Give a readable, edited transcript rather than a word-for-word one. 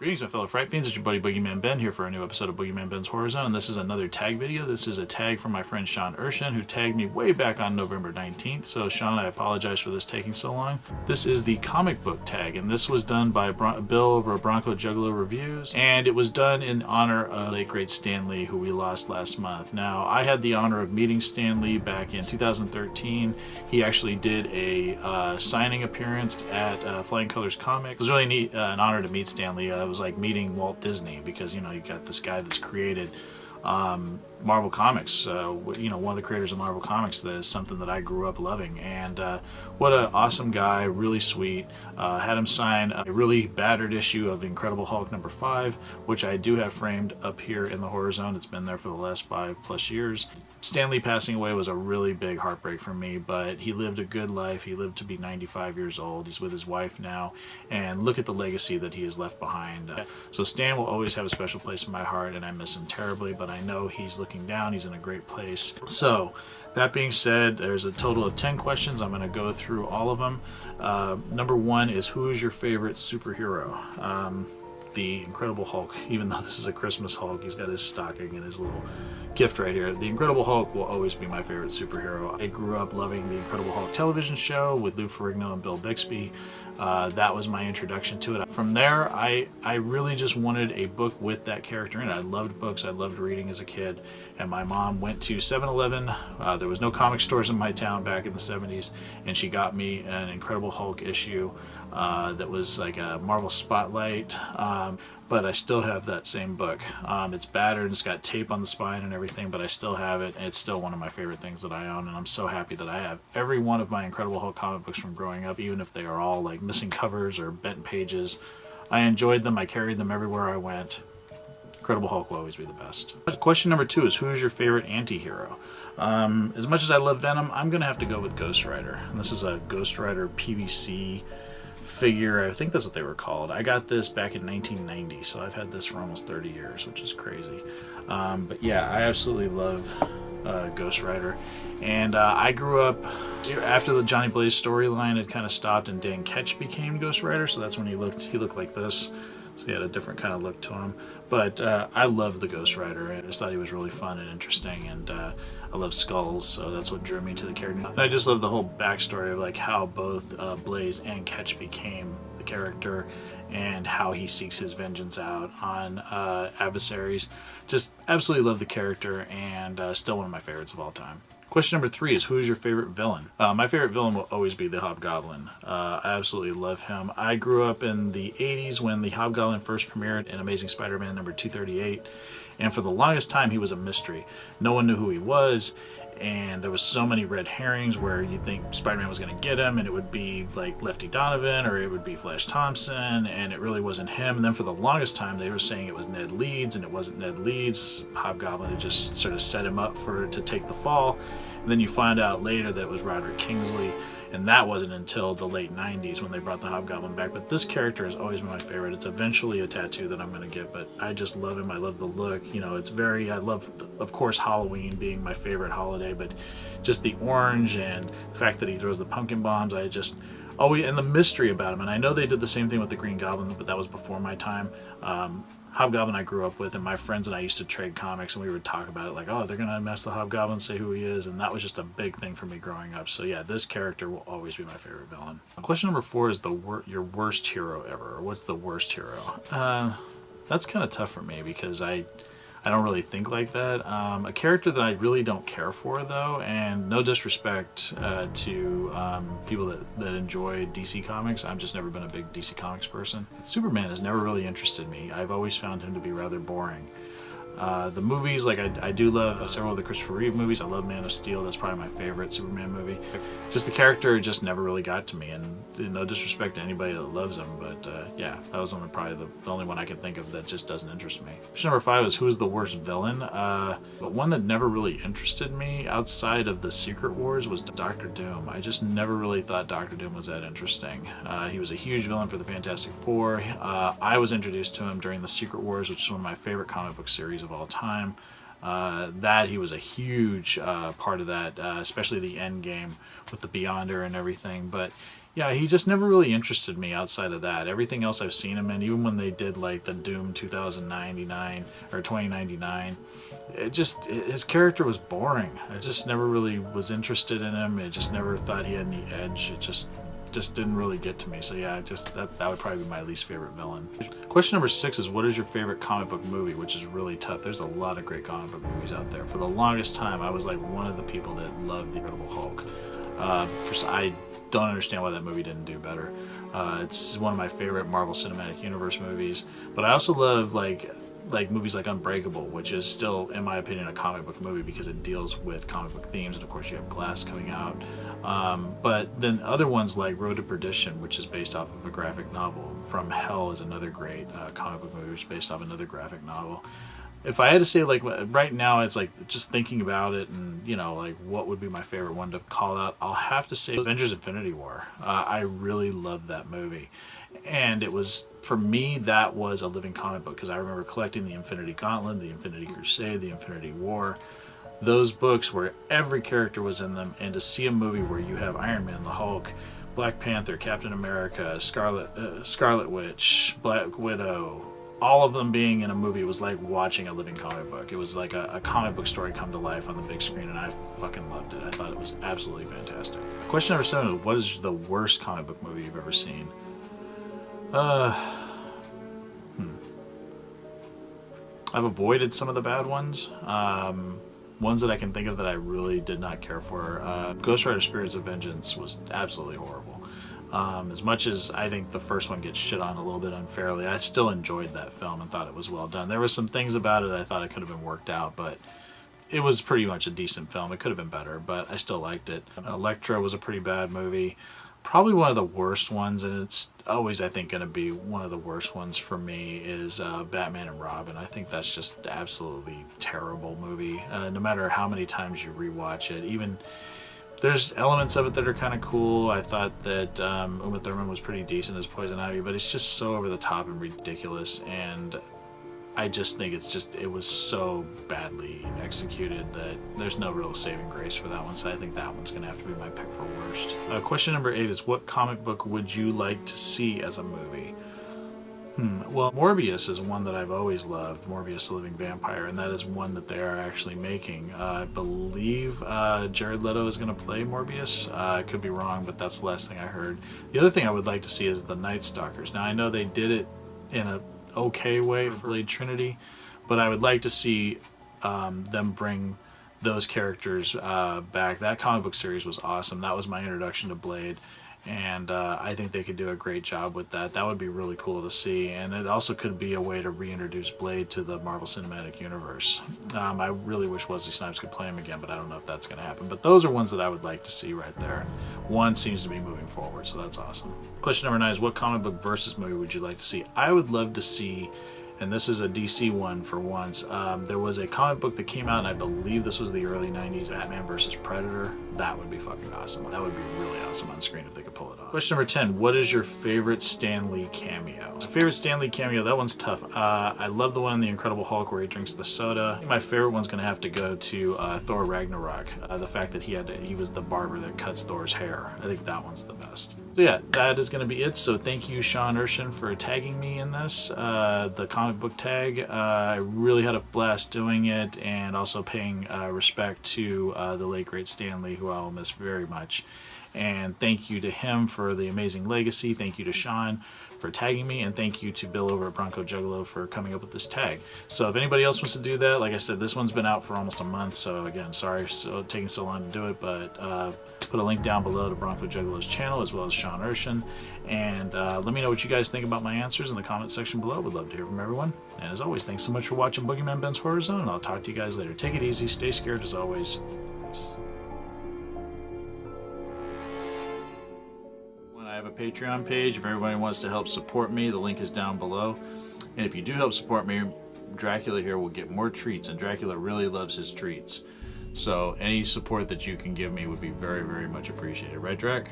Greetings, my fellow Fright Fiends. It's your buddy Boogeyman Ben here for a new episode of Boogeyman Ben's Horror Zone. This is another tag video. This is a tag from my friend Sean Erschen, who tagged me way back on November 19th. So Sean, I apologize for this taking so long. This is the comic book tag, and this was done by Bill over at BRONCOJUGGALO Reviews, and it was done in honor of late great Stan Lee, who we lost last month. Now, I had the honor of meeting Stan Lee back in 2013. He actually did a signing appearance at Flying Colors Comics. It was really neat, an honor to meet Stan Lee. It was like meeting Walt Disney, because you know, you got this guy that's created Marvel Comics, you know, one of the creators of Marvel Comics. That is something that I grew up loving, and what an awesome guy, really sweet. Had him sign a really battered issue of Incredible Hulk #5, which I do have framed up here in the Horror Zone. It's been there for the last 5+ years. Stan Lee passing away was a really big heartbreak for me, but he lived a good life. He lived to be 95 years old. He's with his wife now, and look at the legacy that he has left behind. So Stan will always have a special place in my heart, and I miss him terribly, but I know he's looking down. He's in a great place. So that being said, there's a total of 10 questions. I'm going to go through all of them. Number one is, who is your favorite superhero? The Incredible Hulk. Even though this is a Christmas Hulk, he's got his stocking and his little gift right here. The Incredible Hulk will always be my favorite superhero. I grew up loving the Incredible Hulk television show with Lou Ferrigno and Bill Bixby. That was my introduction to it. From there, I really just wanted a book with that character in it. I loved books. I loved reading as a kid. And my mom went to 7-Eleven. There was no comic stores in my town back in the 70s. And she got me an Incredible Hulk issue that was like a Marvel Spotlight. But I still have that same book. It's battered, it's got tape on the spine and everything, but I still have it, and it's still one of my favorite things that I own, and I'm so happy that I have every one of my Incredible Hulk comic books from growing up, even if they are all like missing covers or bent pages. I enjoyed them, I carried them everywhere I went. Incredible Hulk will always be the best. Question number two is, who is your favorite anti-hero? As much as I love Venom, I'm going to have to go with Ghost Rider, and this is a Ghost Rider PVC figure. I think that's what they were called. I got this back in 1990, so I've had this for almost 30 years, which is crazy. But yeah, I absolutely love Ghost Rider. And I grew up after the Johnny Blaze storyline had kind of stopped and Dan Ketch became Ghost Rider, so that's when he looked like this. So he had a different kind of look to him. But I love the Ghost Rider. I just thought he was really fun and interesting, and I love skulls, so that's what drew me to the character. And I just love the whole backstory of like how both Blaze and Ketch became the character, and how he seeks his vengeance out on adversaries. Just absolutely love the character, and still one of my favorites of all time. Question number three is, who is your favorite villain? My favorite villain will always be the Hobgoblin. I absolutely love him. I grew up in the 80s when the Hobgoblin first premiered in Amazing Spider-Man number 238, and for the longest time he was a mystery. No one knew who he was, and there was so many red herrings where you'd think Spider-Man was going to get him, and it would be like Lefty Donovan, or it would be Flash Thompson, and it really wasn't him. And then for the longest time they were saying it was Ned Leeds, and it wasn't Ned Leeds. Hobgoblin had just sort of set him up to take the fall. And then you find out later that it was Roderick Kingsley, and that wasn't until the late 90s when they brought the Hobgoblin back. But this character has always been my favorite. It's eventually a tattoo that I'm going to get, but I just love him. I love the look. You know, I love, of course, Halloween being my favorite holiday, but just the orange and the fact that he throws the pumpkin bombs, and the mystery about him. And I know they did the same thing with the Green Goblin, but that was before my time. Hobgoblin I grew up with, and my friends and I used to trade comics, and we would talk about it like, oh, they're going to unmask the Hobgoblin, say who he is, and that was just a big thing for me growing up. So yeah, this character will always be my favorite villain. Question number four is your worst hero ever, or what's the worst hero? That's kind of tough for me, because I don't really think like that. A character that I really don't care for, though, and no disrespect to people that enjoy DC Comics, I've just never been a big DC Comics person. Superman has never really interested me. I've always found him to be rather boring. The movies, like I do love several of the Christopher Reeve movies. I love Man of Steel. That's probably my favorite Superman movie. Just the character just never really got to me, and no disrespect to anybody that loves him, but yeah, that was probably the only one I can think of that just doesn't interest me. Question number five is, who is the worst villain? But one that never really interested me outside of the Secret Wars was Dr. Doom. I just never really thought Dr. Doom was that interesting. He was a huge villain for the Fantastic Four. I was introduced to him during the Secret Wars, which is one of my favorite comic book series of all time. He was a huge part of that, especially the end game with the Beyonder and everything. But yeah, he just never really interested me outside of that. Everything else I've seen him in, even when they did like the Doom 2099 or 2099, it just, his character was boring. I just never really was interested in him. I just never thought he had any edge. It just didn't really get to me. So yeah, just that would probably be my least favorite villain. Question number 6 is, what is your favorite comic book movie? Which is really tough. There's a lot of great comic book movies out there. For the longest time, I was like one of the people that loved The Incredible Hulk. I don't understand why that movie didn't do better. It's one of my favorite Marvel Cinematic Universe movies, but I also love like movies like Unbreakable, which is still, in my opinion, a comic book movie because it deals with comic book themes, and of course you have Glass coming out. But then other ones like Road to Perdition, which is based off of a graphic novel. From Hell is another great comic book movie, which is based off another graphic novel. If I had to say, like, right now, it's like just thinking about it and, you know, like what would be my favorite one to call out, I'll have to say Avengers Infinity War. I really loved that movie. And it was, for me, that was a living comic book because I remember collecting the Infinity Gauntlet, the Infinity Crusade, the Infinity War. Those books where every character was in them, and to see a movie where you have Iron Man, the Hulk, Black Panther, Captain America, Scarlet Witch, Black Widow, all of them being in a movie, was like watching a living comic book. It was like a comic book story come to life on the big screen, and I fucking loved it. I thought it was absolutely fantastic. Question number 7, what is the worst comic book movie you've ever seen? I've avoided some of the bad ones. Ones that I can think of that I really did not care for. Ghost Rider Spirits of Vengeance was absolutely horrible. As much as I think the first one gets shit on a little bit unfairly, I still enjoyed that film and thought it was well done. There were some things about it I thought it could have been worked out, but it was pretty much a decent film. It could have been better, but I still liked it. Elektra was a pretty bad movie. Probably one of the worst ones, and it's always, I think, going to be one of the worst ones for me, is Batman and Robin. I think that's just absolutely terrible movie. No matter how many times you rewatch it, even there's elements of it that are kind of cool. I thought that Uma Thurman was pretty decent as Poison Ivy, but it's just so over the top and ridiculous, and I just think it was so badly executed that there's no real saving grace for that one, so I think that one's going to have to be my pick for worst. Question number 8 is, what comic book would you like to see as a movie? Well, Morbius is one that I've always loved, Morbius the Living Vampire, and that is one that they are actually making. I believe Jared Leto is going to play Morbius. I could be wrong, but that's the last thing I heard. The other thing I would like to see is the Night Stalkers. Now, I know they did it in a okay way for Blade Trinity, but I would like to see them bring those characters back. That comic book series was awesome. That was my introduction to Blade, and I think they could do a great job with that. That would be really cool to see, and it also could be a way to reintroduce Blade to the Marvel Cinematic Universe. I really wish Wesley Snipes could play him again, but I don't know if that's going to happen. But those are ones that I would like to see right there. One seems to be moving forward, so that's awesome. Question number 9 is, what comic book versus movie would you like to see? I would love to see, and this is a DC one for once, there was a comic book that came out, and I believe this was the early 90s, Batman vs. Predator. That would be fucking awesome. That would be really awesome on screen if they could pull it off. Question number 10, what is your favorite Stan Lee cameo? Favorite Stan Lee cameo, that one's tough. I love the one in The Incredible Hulk where he drinks the soda. I think my favorite one's going to have to go to Thor Ragnarok. The fact that he was the barber that cuts Thor's hair. I think that one's the best. So yeah, that is going to be it. So thank you, Sean Erschen, for tagging me in this, the comic book tag. I really had a blast doing it, and also paying respect to the late great Stan Lee, who I will miss very much. And thank you to him for the amazing legacy. Thank you to Sean for tagging me, and thank you to Bill over at Bronco Juggalo for coming up with this tag. So if anybody else wants to do that, like I said, this one's been out for almost a month, so again, sorry for taking so long to do it, but put a link down below to Bronco Juggalo's channel as well as Sean Erschen, and let me know what you guys think about my answers in the comment section below. Would love to hear from everyone. And as always, thanks so much for watching Boogeyman Ben's Horror Zone, and I'll talk to you guys later. Take it easy, stay scared as always. Peace. I have a Patreon page if everybody wants to help support me. The link is down below. And if you do help support me, Dracula here will get more treats, and Dracula really loves his treats. So any support that you can give me would be very, very much appreciated. Right, Drac?